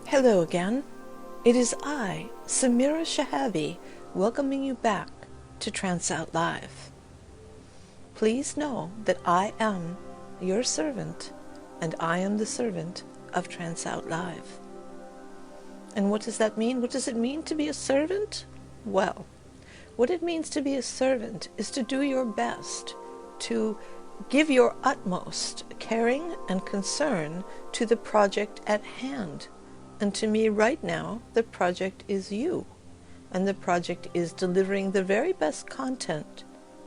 Hello again. It is I, Samira Chehabi, welcoming you back to Trance Out Live. Please know that I am your servant, and I am the servant of Trance Out Live. And what does that mean? What does it mean to be a servant? Well, what it means to be a servant is to do your best, to give your utmost caring and concern to the project at hand. And to me right now, the project is you. And the project is delivering the very best content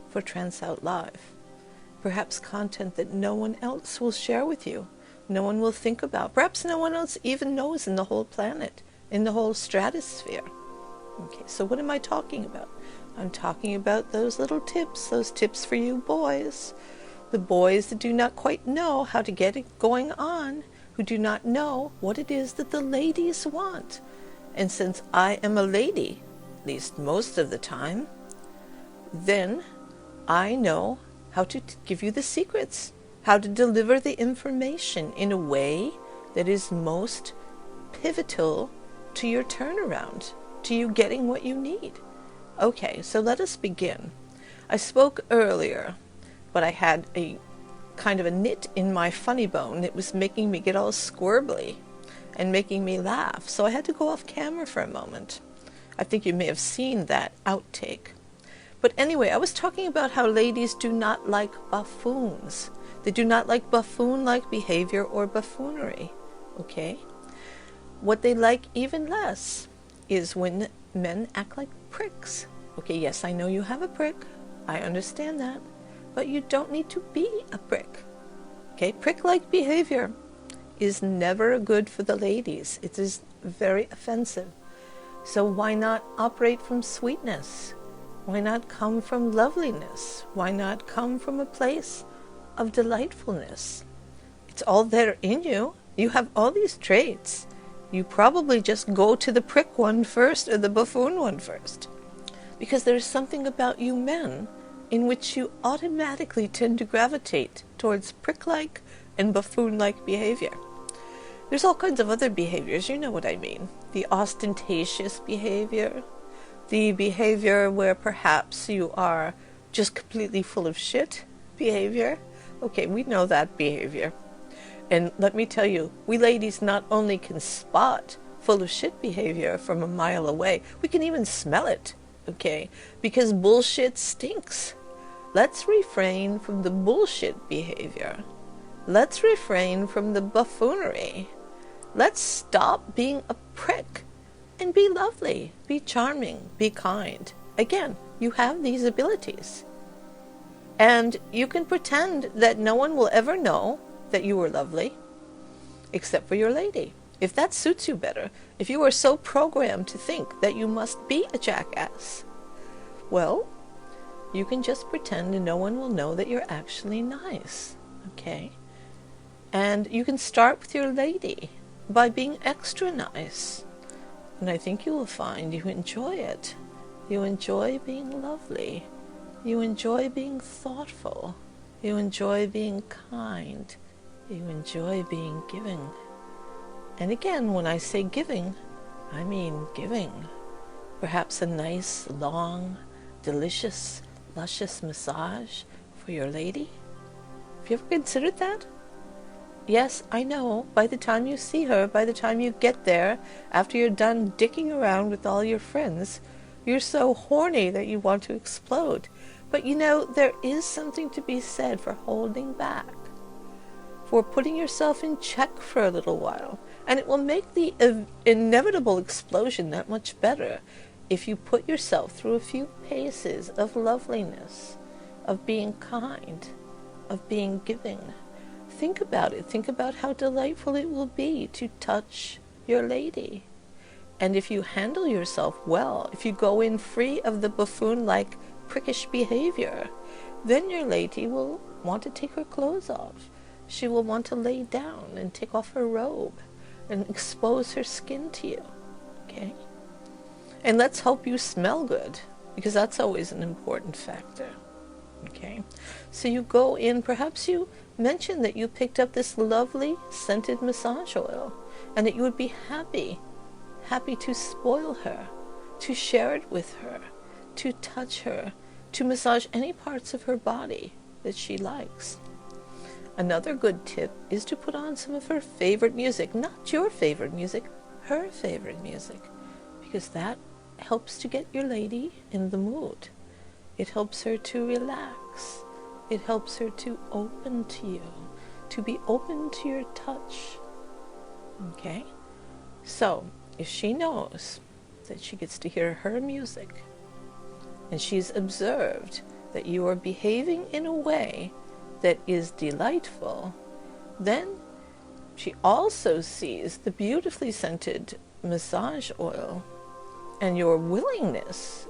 for Trance Out Live. Perhaps content that no one else will share with you. No one will think about. Perhaps no one else even knows in the whole planet, in the whole stratosphere. Okay, so what am I talking about? I'm talking about those little tips, those tips for you boys. The boys that do not quite know how to get it going on, who do not know what it is that the ladies want. And since I am a lady, at least most of the time, then I know how to give you the secrets, how to deliver the information in a way that is most pivotal to your turnaround, to you getting what you need. Okay, so let us begin. I spoke earlier, but I had a kind of a knit in my funny bone. It was making me get all squirrely and making me laugh. So I had to go off camera for a moment. I think you may have seen that outtake. But anyway, I was talking about how ladies do not like buffoons. They do not like buffoon-like behavior or buffoonery. Okay? What they like even less is when men act like pricks. Okay, yes, I know you have a prick. I understand that. But you don't need to be a prick. Okay, prick-like behavior is never good for the ladies. It is very offensive. So why not operate from sweetness? Why not come from loveliness? Why not come from a place of delightfulness? It's all there in you. You have all these traits. You probably just go to the prick one first or the buffoon one first. Because there's something about you men in which you automatically tend to gravitate towards prick-like and buffoon-like behavior. There's all kinds of other behaviors, you know what I mean. The ostentatious behavior, the behavior where perhaps you are just completely full of shit behavior. Okay, we know that behavior. And let me tell you, we ladies not only can spot full of shit behavior from a mile away, we can even smell it, okay? Because bullshit stinks. Let's refrain from the bullshit behavior. Let's refrain from the buffoonery. Let's stop being a prick and be lovely, be charming, be kind. Again, you have these abilities. And you can pretend that no one will ever know that you are lovely, except for your lady. If that suits you better, if you are so programmed to think that you must be a jackass, well, you can just pretend and no one will know that you're actually nice, okay? And you can start with your lady by being extra nice. And I think you will find you enjoy it. You enjoy being lovely. You enjoy being thoughtful. You enjoy being kind. You enjoy being giving. And again, when I say giving, I mean giving. Perhaps a nice, long, delicious, luscious massage for your lady? Have you ever considered that? Yes, I know, by the time you see her, by the time you get there, after you're done dicking around with all your friends, you're so horny that you want to explode. But you know, there is something to be said for holding back, for putting yourself in check for a little while, and it will make the inevitable explosion that much better if you put yourself through a few paces of loveliness, of being kind, of being giving. Think about it. Think about how delightful it will be to touch your lady. And if you handle yourself well, if you go in free of the buffoon-like prickish behavior, then your lady will want to take her clothes off. She will want to lay down and take off her robe and expose her skin to you, okay? And let's hope you smell good, because that's always an important factor, okay? So you go in, perhaps you mention that you picked up this lovely scented massage oil, and that you would be happy to spoil her, to share it with her, to touch her, to massage any parts of her body that she likes. Another good tip is to put on some of her favorite music, not your favorite music, her favorite music, because that helps to get your lady in the mood. It helps her to relax. It helps her to open to you, to be open to your touch. Okay? So, if she knows that she gets to hear her music, and she's observed that you are behaving in a way that is delightful, then she also sees the beautifully scented massage oil and your willingness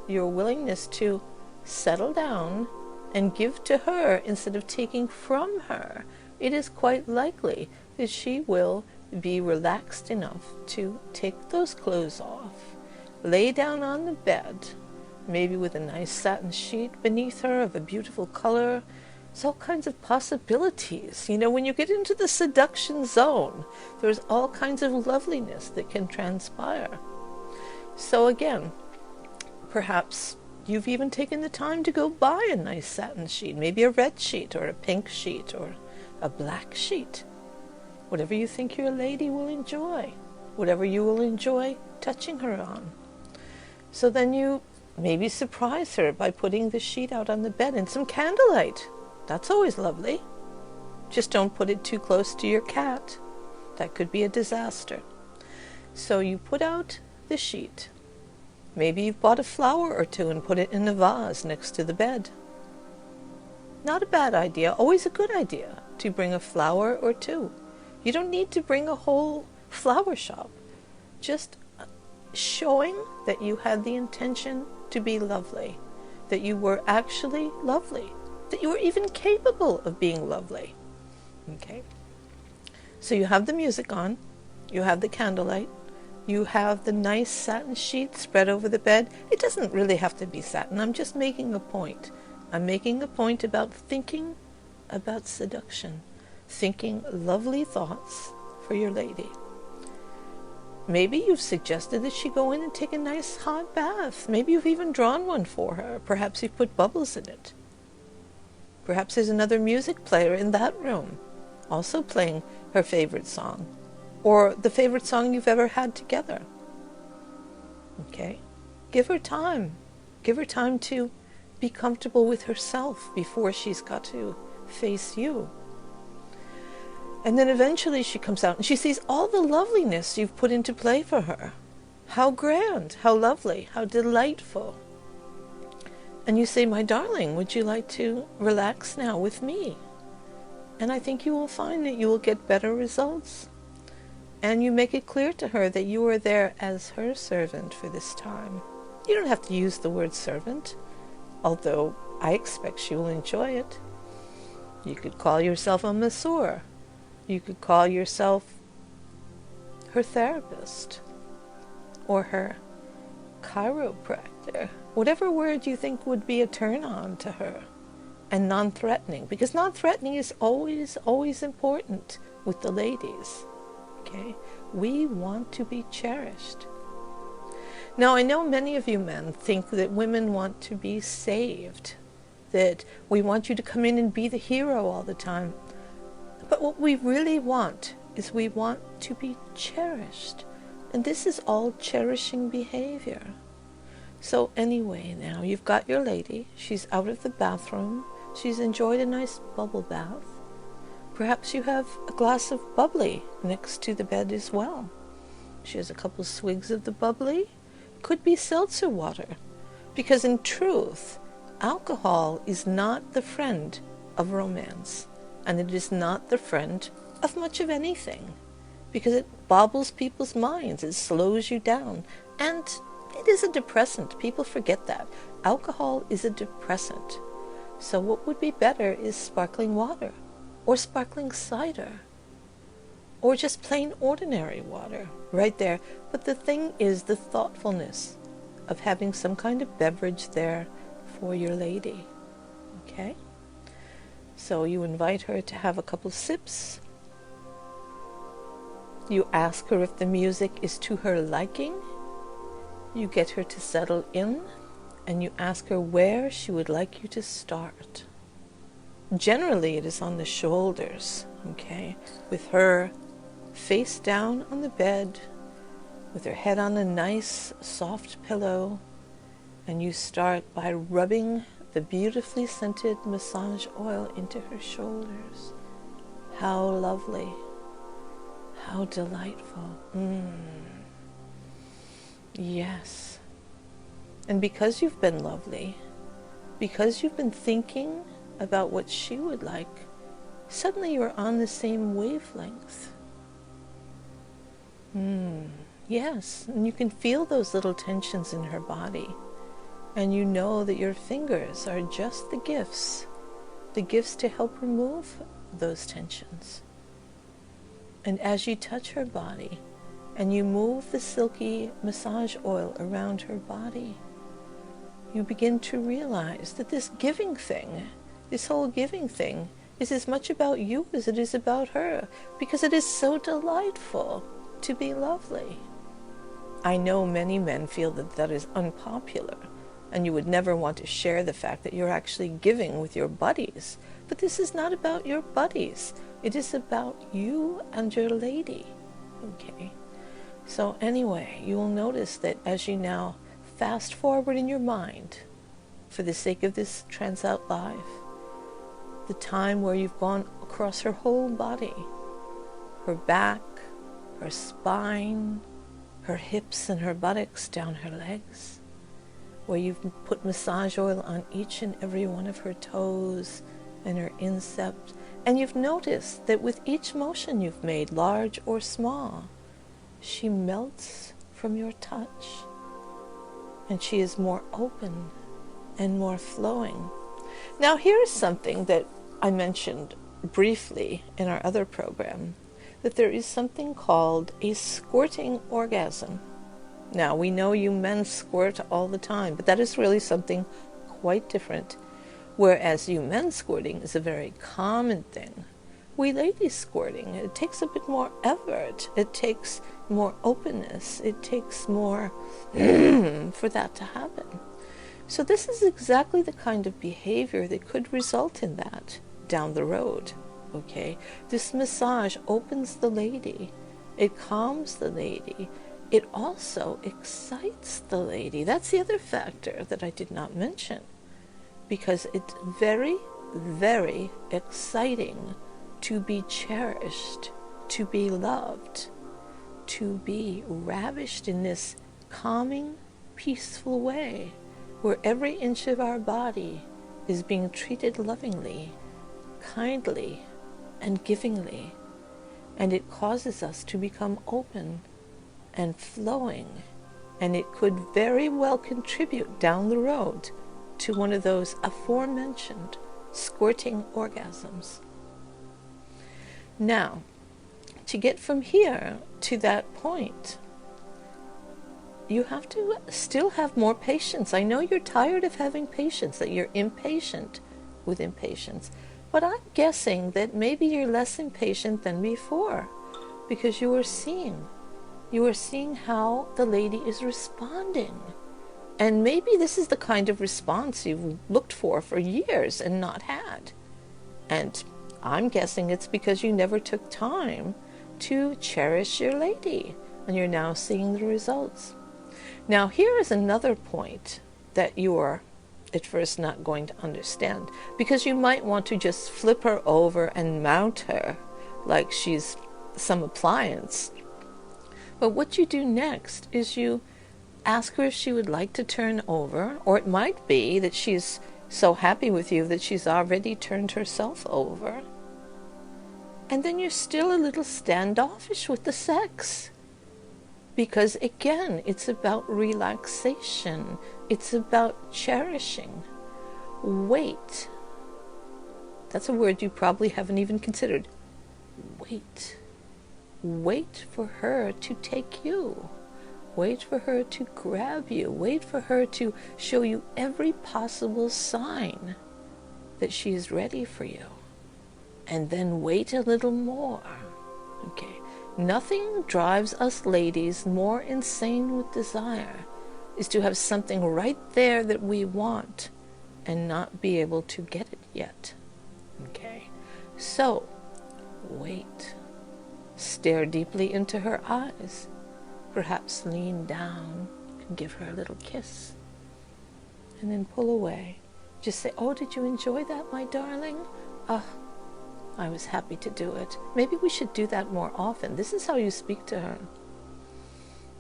to settle down and give to her instead of taking from her. It is quite likely that she will be relaxed enough to take those clothes off, lay down on the bed, maybe with a nice satin sheet beneath her of a beautiful color. There's all kinds of possibilities. You know, when you get into the seduction zone, there's all kinds of loveliness that can transpire. So again, perhaps you've even taken the time to go buy a nice satin sheet, maybe a red sheet or a pink sheet or a black sheet. Whatever you think your lady will enjoy, whatever you will enjoy touching her on. So then you maybe surprise her by putting the sheet out on the bed and some candlelight. That's always lovely. Just don't put it too close to your cat. That could be a disaster. So you put out the sheet. Maybe you've bought a flower or two and put it in a vase next to the bed. Not a bad idea, always a good idea to bring a flower or two. You don't need to bring a whole flower shop. Just showing that you had the intention to be lovely, that you were actually lovely, that you were even capable of being lovely. Okay? So you have the music on, you have the candlelight, you have the nice satin sheet spread over the bed. It doesn't really have to be satin. I'm just making a point. I'm making a point about thinking about seduction, thinking lovely thoughts for your lady. Maybe you've suggested that she go in and take a nice hot bath. Maybe you've even drawn one for her. Perhaps you've put bubbles in it. Perhaps there's another music player in that room, also playing her favorite song, or the favorite song you've ever had together. Okay? Give her time. Give her time to be comfortable with herself before she's got to face you. And then eventually she comes out and she sees all the loveliness you've put into play for her. How grand, how lovely, how delightful. And you say, my darling, would you like to relax now with me? And I think you will find that you will get better results. And you make it clear to her that you are there as her servant for this time. You don't have to use the word servant, although I expect she will enjoy it. You could call yourself a masseur. You could call yourself her therapist or her chiropractor. Whatever word you think would be a turn-on to her. And non-threatening, because non-threatening is always important with the ladies. Okay? We want to be cherished. Now, I know many of you men think that women want to be saved, that we want you to come in and be the hero all the time. But what we really want is we want to be cherished. And this is all cherishing behavior. So anyway, now you've got your lady. She's out of the bathroom. She's enjoyed a nice bubble bath. Perhaps you have a glass of bubbly next to the bed as well. She has a couple swigs of the bubbly. Could be seltzer water. Because in truth, alcohol is not the friend of romance. And it is not the friend of much of anything. Because it bobbles people's minds. It slows you down. And it is a depressant. People forget that. Alcohol is a depressant. So what would be better is sparkling water. Or sparkling cider. Or just plain ordinary water. Right there. But the thing is the thoughtfulness of having some kind of beverage there for your lady. Okay? So you invite her to have a couple sips. You ask her if the music is to her liking. You get her to settle in, and you ask her where she would like you to start. Generally, it is on the shoulders, okay? With her face down on the bed, with her head on a nice, soft pillow, and you start by rubbing the beautifully scented massage oil into her shoulders. How lovely. How delightful. Yes. And because you've been lovely, because you've been thinking about what she would like, suddenly you're on the same wavelength. Yes, and you can feel those little tensions in her body. And you know that your fingers are just the gifts to help remove those tensions. And as you touch her body, and you move the silky massage oil around her body, you begin to realize that this giving thing, this whole giving thing, is as much about you as it is about her, because it is so delightful to be lovely. I know many men feel that that is unpopular, and you would never want to share the fact that you're actually giving with your buddies. But this is not about your buddies. It is about you and your lady. Okay? So anyway, you will notice that as you now fast forward in your mind, for the sake of this Trance Out Live, the time where you've gone across her whole body, her back, her spine, her hips and her buttocks, down her legs, where you've put massage oil on each and every one of her toes and her incept, and you've noticed that with each motion you've made, large or small, she melts from your touch, and she is more open and more flowing. Now here's something that I mentioned briefly in our other program, that there is something called a squirting orgasm. Now, we know you men squirt all the time, but that is really something quite different. Whereas you men squirting is a very common thing, we ladies squirting, it takes a bit more effort. It takes more openness. It takes more for that to happen. So this is exactly the kind of behavior that could result in that down the road. Okay? This massage opens the lady. It calms the lady. It also excites the lady. That's the other factor that I did not mention. Because it's very, very exciting to be cherished, to be loved, to be ravished in this calming, peaceful way, where every inch of our body is being treated lovingly, kindly, and givingly, and it causes us to become open and flowing, and it could very well contribute down the road to one of those aforementioned squirting orgasms. Now, to get from here to that point, you have to still have more patience. I know you're tired of having patience, that you're impatient with impatience, but I'm guessing that maybe you're less impatient than before, because you are seeing how the lady is responding. And maybe this is the kind of response you've looked for years and not had. And I'm guessing it's because you never took time to cherish your lady, and you're now seeing the results. Now, here is another point that you are at first not going to understand, because you might want to just flip her over and mount her like she's some appliance. But what you do next is you ask her if she would like to turn over, or it might be that she's so happy with you that she's already turned herself over. And then you're still a little standoffish with the sex. Because again, it's about relaxation. It's about cherishing. Wait. That's a word you probably haven't even considered. Wait. Wait for her to take you. Wait for her to grab you. Wait for her to show you every possible sign that she is ready for you. And then wait a little more. Okay. Nothing drives us ladies more insane with desire is to have something right there that we want and not be able to get it yet. Okay? So, wait. Stare deeply into her eyes. Perhaps lean down and give her a little kiss. And then pull away. Just say, "Oh, did you enjoy that, my darling? I was happy to do it." Maybe we should do that more often. This is how you speak to her.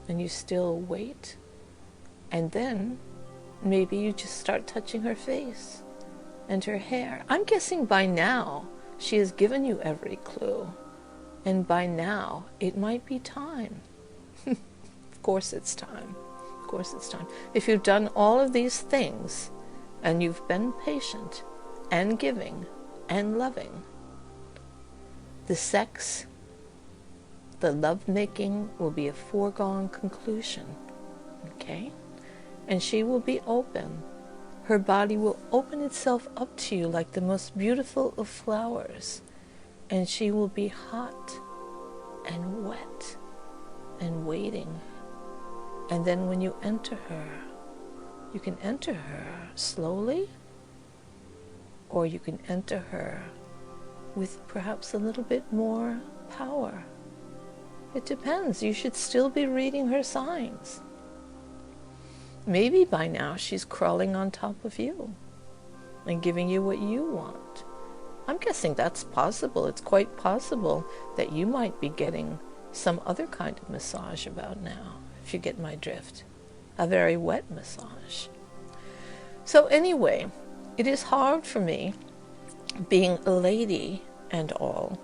And you still wait. And then maybe you just start touching her face and her hair. I'm guessing by now she has given you every clue. And by now it might be time. Of course it's time. Of course it's time. If you've done all of these things and you've been patient and giving and loving, the sex, the lovemaking will be a foregone conclusion. Okay? And she will be open. Her body will open itself up to you like the most beautiful of flowers. And she will be hot and wet and waiting. And then when you enter her, you can enter her slowly, or you can enter her with perhaps a little bit more power. It depends. You should still be reading her signs. Maybe by now she's crawling on top of you and giving you what you want. I'm guessing that's possible. It's quite possible that you might be getting some other kind of massage about now, if you get my drift. A very wet massage. So anyway, it is hard for me, being a lady and all,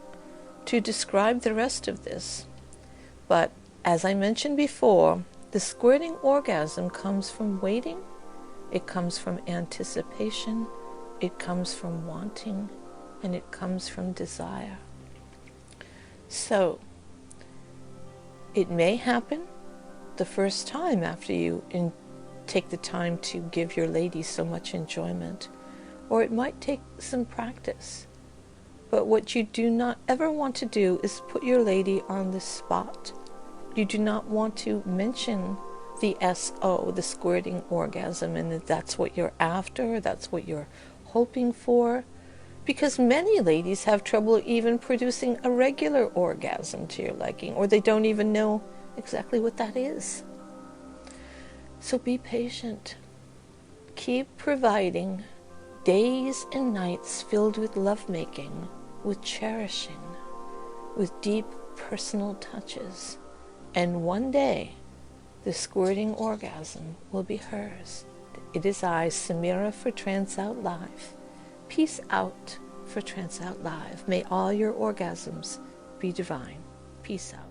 to describe the rest of this. But as I mentioned before, the squirting orgasm comes from waiting, it comes from anticipation, it comes from wanting, and it comes from desire. So, it may happen the first time after you take the time to give your lady so much enjoyment, or it might take some practice. But what you do not ever want to do is put your lady on the spot. You do not want to mention the SO, the squirting orgasm, and that that's what you're after, that's what you're hoping for, because many ladies have trouble even producing a regular orgasm to your liking, or they don't even know exactly what that is. So be patient. Keep providing days and nights filled with lovemaking, with cherishing, with deep personal touches. And one day, the squirting orgasm will be hers. It is I, Samira, for Trance Out Live. Peace out for Trance Out Live. May all your orgasms be divine. Peace out.